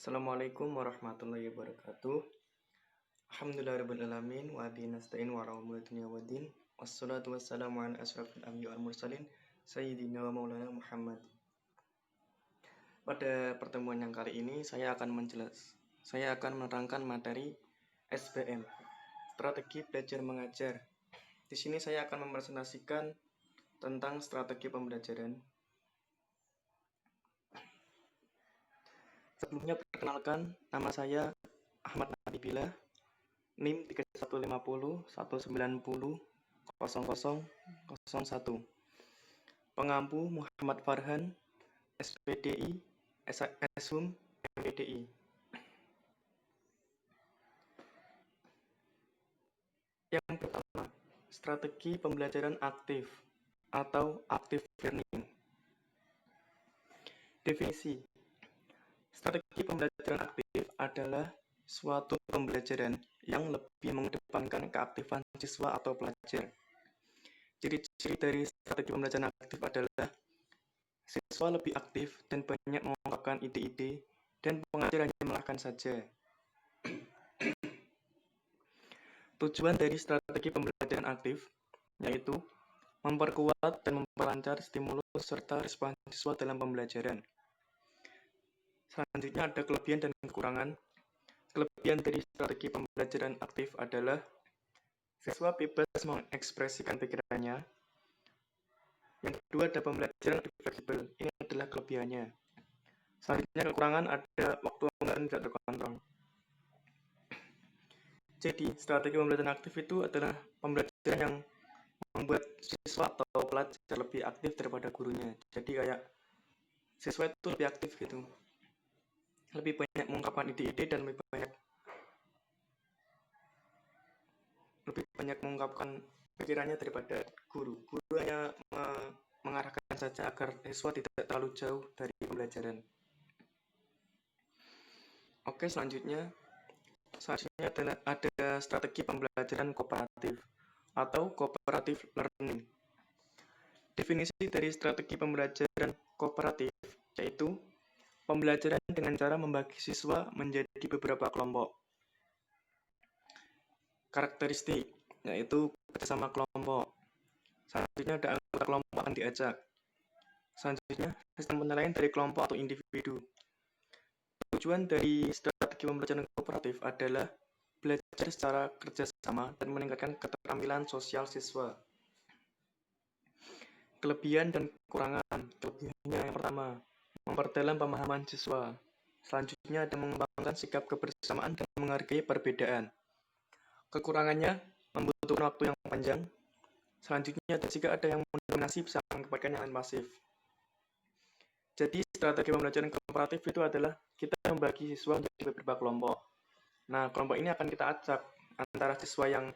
Assalamualaikum warahmatullahi wabarakatuh. Alhamdulillahirrahmanirrahim. Wa bihi nasta'in wa ala umuri dunya waddin. Wassalatu wassalamu ala asyrafil anbiya'i wal mursalin sayyidina wa maulana Muhammad. Pada pertemuan yang kali ini saya akan menerangkan materi SBM, strategi belajar mengajar. Di sini saya akan mempresentasikan tentang strategi pembelajaran. Sebelumnya perkenalkan, nama saya Ahmad Nabila, NIM 3150 190 0001. Pengampu Muhammad Farhan, SPDI, SHUM, MPDI. Yang pertama, strategi pembelajaran aktif atau active learning. Definisi. Strategi pembelajaran aktif adalah suatu pembelajaran yang lebih mengedepankan keaktifan siswa atau pelajar. Ciri-ciri dari strategi pembelajaran aktif adalah siswa lebih aktif dan banyak mengungkapkan ide-ide dan pengajar hanya mengarahkan saja. Tujuan dari strategi pembelajaran aktif yaitu memperkuat dan memperlancar stimulus serta respons siswa dalam pembelajaran. Selanjutnya ada kelebihan dan kekurangan. Kelebihan dari strategi pembelajaran aktif adalah siswa bebas mengekspresikan pikirannya. Yang kedua ada pembelajaran lebih fleksibel. Ini adalah kelebihannya. Selanjutnya kekurangan ada waktu pembelajaran tidak terkontrol. Jadi strategi pembelajaran aktif itu adalah pembelajaran yang membuat siswa atau pelajar lebih aktif daripada gurunya. Jadi kayak siswa itu lebih aktif gitu. Lebih banyak mengungkapkan ide-ide dan lebih banyak mengungkapkan pikirannya daripada guru. Guru hanya mengarahkan saja agar siswa tidak terlalu jauh dari pembelajaran. Oke, selanjutnya ada strategi pembelajaran kooperatif atau cooperative learning. Definisi dari strategi pembelajaran kooperatif yaitu pembelajaran dengan cara membagi siswa menjadi beberapa kelompok. Karakteristik yaitu kerjasama kelompok. Selanjutnya ada anggota kelompok akan diajak. Selanjutnya sistem penilaian dari kelompok atau individu. Tujuan dari strategi pembelajaran kooperatif adalah belajar secara kerjasama dan meningkatkan keterampilan sosial siswa. Kelebihan dan kekurangan. Kelebihannya yang pertama, memperdalam pemahaman siswa. Selanjutnya ada mengembangkan sikap kebersamaan dan menghargai perbedaan. Kekurangannya membutuhkan waktu yang panjang. Selanjutnya jika ada yang mendominasi bisa mengakibatkan yang lain pasif. Jadi strategi pembelajaran kooperatif itu adalah kita membagi siswa menjadi beberapa kelompok. Nah, kelompok ini akan kita acak antara siswa yang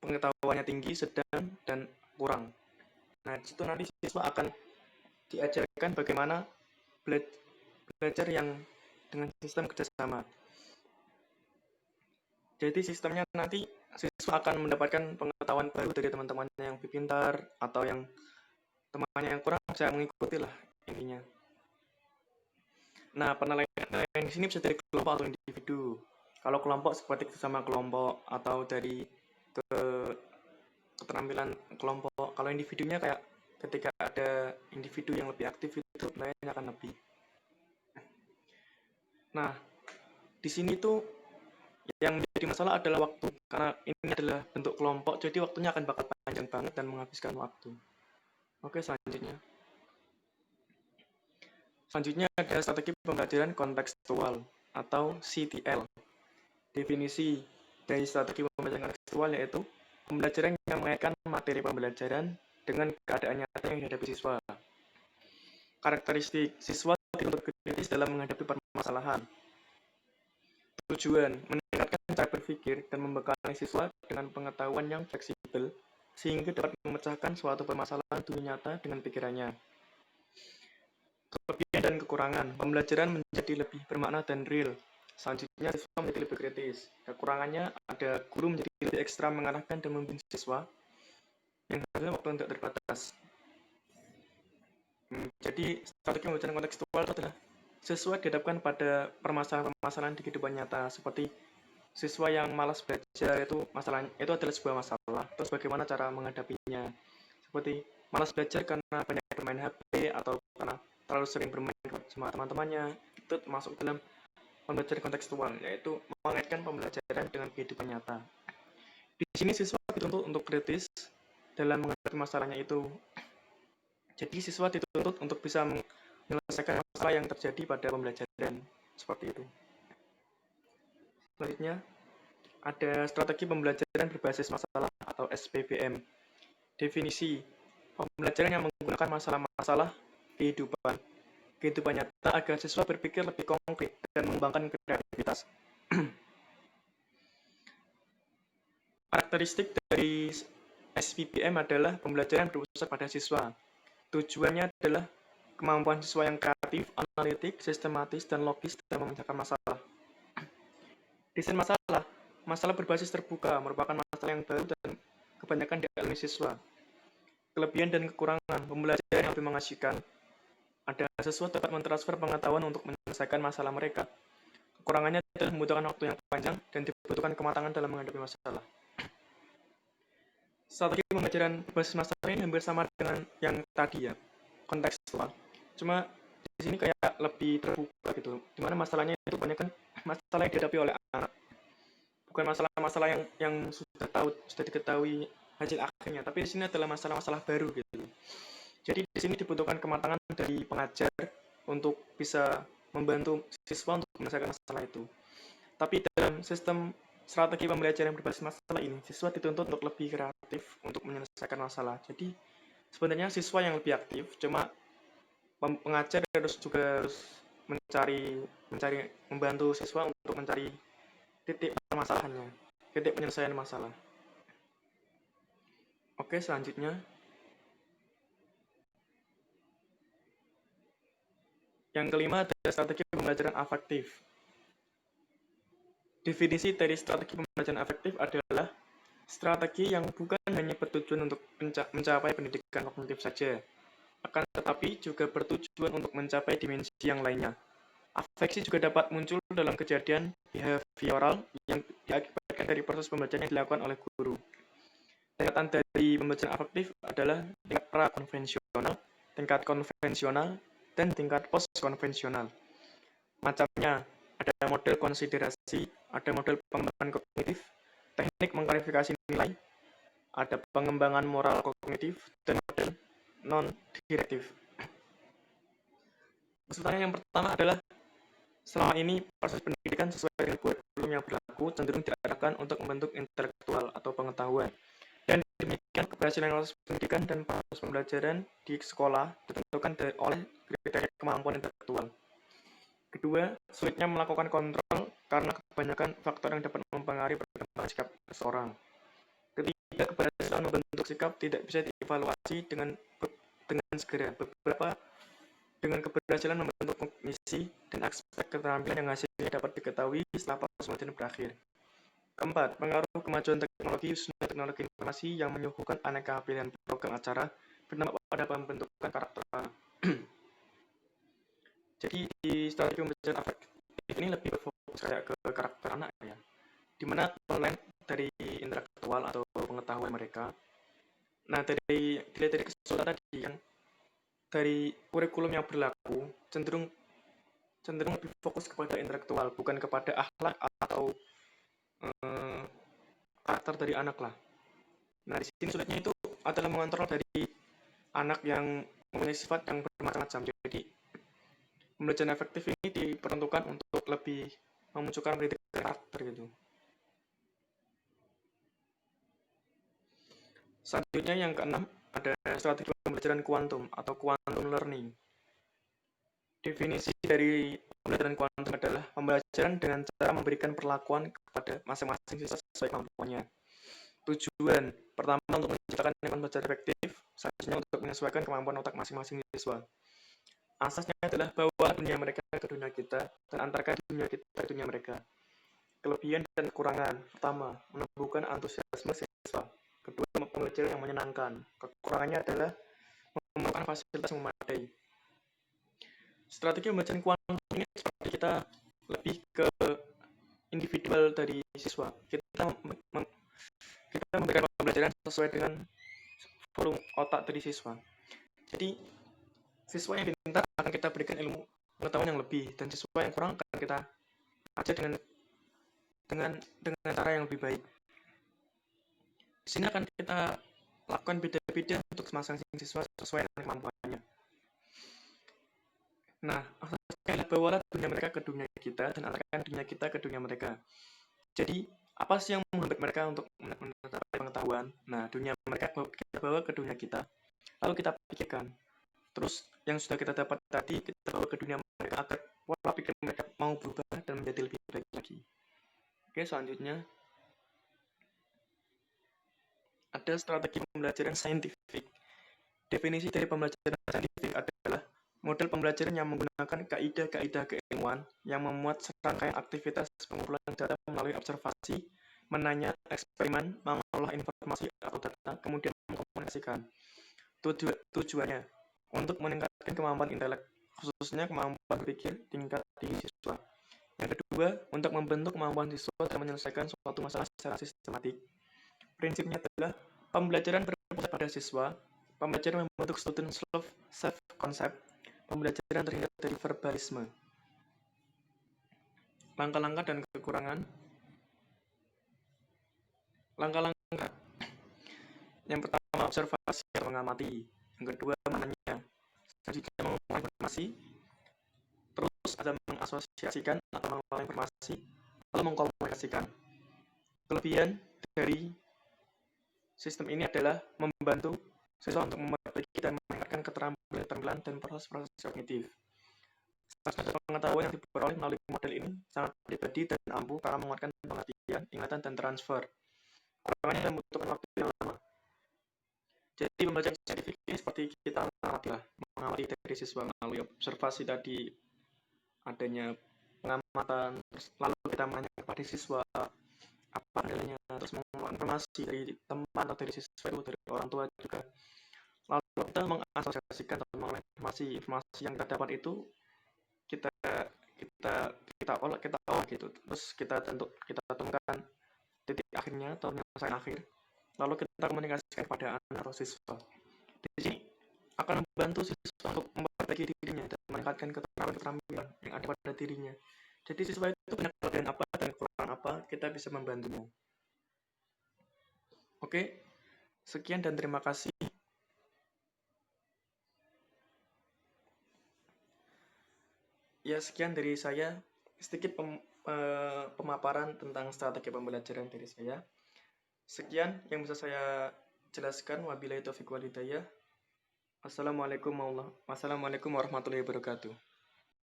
pengetahuannya tinggi, sedang, dan kurang. Nah, di situ nanti siswa akan diajarkan bagaimana belajar yang dengan sistem kerjasama. Jadi sistemnya nanti siswa akan mendapatkan pengetahuan baru dari teman-temannya yang lebih pintar atau yang temannya yang kurang bisa mengikuti lah intinya. Nah, penilaian di sini bisa dari kelompok atau individu. Kalau kelompok seperti bersama kelompok atau dari keterampilan kelompok. Kalau individunya kayak ketika ada individu yang lebih aktif itu penilaiannya akan lebih. Nah, di sini tuh yang menjadi masalah adalah waktu, karena ini adalah bentuk kelompok, jadi waktunya akan bakal panjang banget dan menghabiskan waktu. Oke, selanjutnya ada strategi pembelajaran kontekstual atau CTL. Definisi dari strategi pembelajaran kontekstual yaitu pembelajaran yang mengaitkan materi pembelajaran dengan keadaan nyata yang dihadapi siswa. Karakteristik siswa dituntut kritis dalam menghadapi permasalahan. Tujuan meningkatkan cara berpikir dan membekali siswa dengan pengetahuan yang fleksibel sehingga dapat memecahkan suatu permasalahan dunia nyata dengan pikirannya. Kelebihan dan kekurangan. Pembelajaran menjadi lebih bermakna dan real. Selanjutnya siswa menjadi lebih kritis. Kekurangannya ada guru menjadi lebih ekstra mengarahkan dan membimbing siswa yang hasilnya waktu tidak terbatas. Jadi strategi pembelajaran kontekstual itu adalah Siswa dihadapkan pada permasalahan-permasalahan di kehidupan nyata, seperti siswa yang malas belajar itu adalah sebuah masalah. Terus bagaimana cara menghadapinya? Seperti malas belajar karena banyak bermain HP atau karena terlalu sering bermain sama teman-temannya. Itu masuk dalam pembelajaran kontekstual, yaitu mengaitkan pembelajaran dengan kehidupan nyata. Di sini siswa dituntut untuk kritis dalam menghadapi masalahnya itu. Jadi siswa dituntut untuk bisa menyelesaikan masalah yang terjadi pada pembelajaran. Seperti itu. Selanjutnya, ada strategi pembelajaran berbasis masalah atau SPBM. Definisi, pembelajaran yang menggunakan masalah-masalah kehidupan nyata agar siswa berpikir lebih konkret dan mengembangkan kreativitas. Karakteristik dari SPBM adalah pembelajaran berpusat pada siswa. Tujuannya adalah kemampuan siswa yang kreatif, analitik, sistematis, dan logis dalam memecahkan masalah. Desain masalah berbasis terbuka merupakan masalah yang baru dan kebanyakan dialami siswa. Kelebihan dan kekurangan pembelajaran yang lebih mengasyikan. Ada siswa dapat mentransfer pengetahuan untuk menyelesaikan masalah mereka. Kekurangannya adalah membutuhkan waktu yang panjang dan dibutuhkan kematangan dalam menghadapi masalah. Strategi pembelajaran berbasis masalah ini hampir sama dengan yang tadi ya, kontekstual. Cuma di sini kayak lebih terbuka gitu, dimana masalahnya itu banyak kan masalah yang dihadapi oleh anak, bukan masalah-masalah yang sudah diketahui hasil akhirnya, tapi di sini adalah masalah-masalah baru gitu. Jadi di sini dibutuhkan kematangan dari pengajar untuk bisa membantu siswa untuk menyelesaikan masalah itu. Tapi dalam sistem strategi pembelajaran berbasis masalah ini, siswa dituntut untuk lebih kreatif untuk menyelesaikan masalah. Jadi sebenarnya siswa yang lebih aktif, cuma pengajar harus membantu siswa untuk mencari titik permasalahannya, titik penyelesaian masalah. Oke, selanjutnya yang kelima adalah strategi pembelajaran afektif. Definisi dari strategi pembelajaran afektif adalah strategi yang bukan hanya bertujuan untuk mencapai pendidikan kognitif saja, akan tetapi juga bertujuan untuk mencapai dimensi yang lainnya. Afeksi juga dapat muncul dalam kejadian behavioral yang diakibatkan dari proses pembelajaran yang dilakukan oleh guru. Tingkatan dari pembelajaran afektif adalah tingkat pra-konvensional, tingkat konvensional, dan tingkat post-konvensional. Macamnya, ada model konsiderasi, ada model pengembangan kognitif, teknik mengklarifikasi nilai, ada pengembangan moral kognitif, dan model non-direktif. Maksudnya yang pertama adalah selama ini proses pendidikan sesuai dengan kurikulum yang berlaku cenderung diarahkan untuk membentuk intelektual atau pengetahuan. Dan demikian keberhasilan proses pendidikan dan proses pembelajaran di sekolah ditentukan oleh kriteria kemampuan intelektual. Kedua, sulitnya melakukan kontrol karena kebanyakan faktor yang dapat mempengaruhi perkembangan sikap seseorang. Ketiga, keberhasilan membentuk sikap tidak bisa dievaluasi dengan segera. Dengan keberhasilan membentuk kognisi dan aspek keterampilan yang hasilnya dapat diketahui setelah proses pembelajaran berakhir. Keempat, pengaruh kemajuan teknologi khususnya teknologi informasi yang menyuguhkan aneka pilihan program acara berdampak pada pembentukan karakter anak. Jadi di strategi pembelajaran afektif ini lebih berfokus kayak ke karakter anak ya, dimana online dari intelektual atau pengetahuan mereka. Nah dari kesimpulan tadi kan dari kurikulum yang berlaku cenderung lebih fokus kepada intelektual, bukan kepada akhlak atau karakter dari anak lah. Nah di sini sulitnya itu adalah mengontrol dari anak yang mempunyai sifat yang bermacam-macam. Jadi pembelajaran efektif ini diperuntukkan untuk lebih memunculkan pendidikan karakter gitu. Selanjutnya yang keenam ada strategi pembelajaran kuantum atau quantum learning. Definisi dari pembelajaran kuantum adalah pembelajaran dengan cara memberikan perlakuan kepada masing-masing siswa sesuai kemampuannya. Tujuan pertama untuk menciptakan lingkungan belajar efektif, selanjutnya untuk menyesuaikan kemampuan otak masing-masing siswa. Asasnya adalah bawa dunia mereka ke dunia kita dan antarkan dunia kita ke dunia mereka. Kelebihan dan kekurangan. Pertama, menumbuhkan antusiasme siswa. Kedua, pembelajaran yang menyenangkan. Kekurangannya adalah memerlukan fasilitas yang memadai. Strategi pembelajaran kuantum ini seperti kita lebih ke individual dari siswa. Kita memberikan pembelajaran sesuai dengan volume otak dari siswa. Jadi siswa yang pintar akan kita berikan ilmu pengetahuan yang lebih, dan siswa yang kurang akan kita ajar dengan cara yang lebih baik. Di sini akan kita lakukan beda-beda untuk masing-masing siswa sesuai dengan kemampuannya. Nah, asasnya bawalah dunia mereka ke dunia kita, dan arahkan dunia kita ke dunia mereka. Jadi, apa sih yang menghambat mereka untuk mendapat pengetahuan? Nah, dunia mereka kita bawa ke dunia kita, lalu kita pikirkan. Terus, yang sudah kita dapat tadi, kita bawa ke dunia mereka agar pola pikir mereka mau berubah dan menjadi lebih baik lagi. Oke, selanjutnya ada strategi pembelajaran saintifik. Definisi dari pembelajaran saintifik adalah model pembelajaran yang menggunakan kaidah-kaidah keilmuan yang memuat serangkaian aktivitas pengumpulan data melalui observasi, menanya, eksperimen, mengolah informasi atau data, kemudian mengkomunikasikan. Tujuannya untuk meningkatkan kemampuan intelek, khususnya kemampuan berpikir tingkat di siswa. Yang kedua, untuk membentuk kemampuan siswa dalam menyelesaikan suatu masalah secara sistematik. Prinsipnya adalah pembelajaran berpusat pada siswa, pembelajaran membentuk student self-concept, pembelajaran terhindar dari verbalisme. Langkah-langkah dan kekurangan. Langkah-langkah. Yang pertama, observasi atau mengamati. Yang kedua, menanya. Selanjutnya, mengumpulkan informasi. Terus ada mengasosiasikan atau mengolah informasi, lalu mengkomunikasikan. Kelebihan dari sistem ini adalah membantu siswa untuk memperbaiki dan meningkatkan keterampilan dan proses-proses kognitif. Salah pengetahuan yang diperoleh melalui model ini sangat pribadi dan ampuh karena menguatkan pengertian, ingatan, dan transfer. Kekurangannya membutuhkan waktu yang lama. Jadi pembelajaran saintifik ini seperti kita mengamati dari siswa melalui observasi tadi, adanya pengamatan, lalu kita menanya kepada siswa apa nilainya, terus mengumpulkan informasi dari teman atau dari siswa itu, dari orang tua juga. Lalu kita mengasosiasikan atau mengolah informasi yang kita dapat itu, kita olah gitu, terus kita temukan titik akhirnya atau penyelesaian akhir, lalu kita komunikasikan kepada anak atau siswa. Di sini akan membantu siswa untuk memperbaiki dirinya dan meningkatkan keterampilan yang ada pada dirinya. Jadi siswa itu punya kelebihan apa dan kekurangan apa, kita bisa membantunya. Oke, sekian dan terima kasih. Ya, sekian dari saya, sedikit pemaparan tentang strategi pembelajaran dari saya. Sekian yang bisa saya jelaskan. Wabillahi taufiq wal hidayah. Wassalamualaikum warahmatullahi wabarakatuh.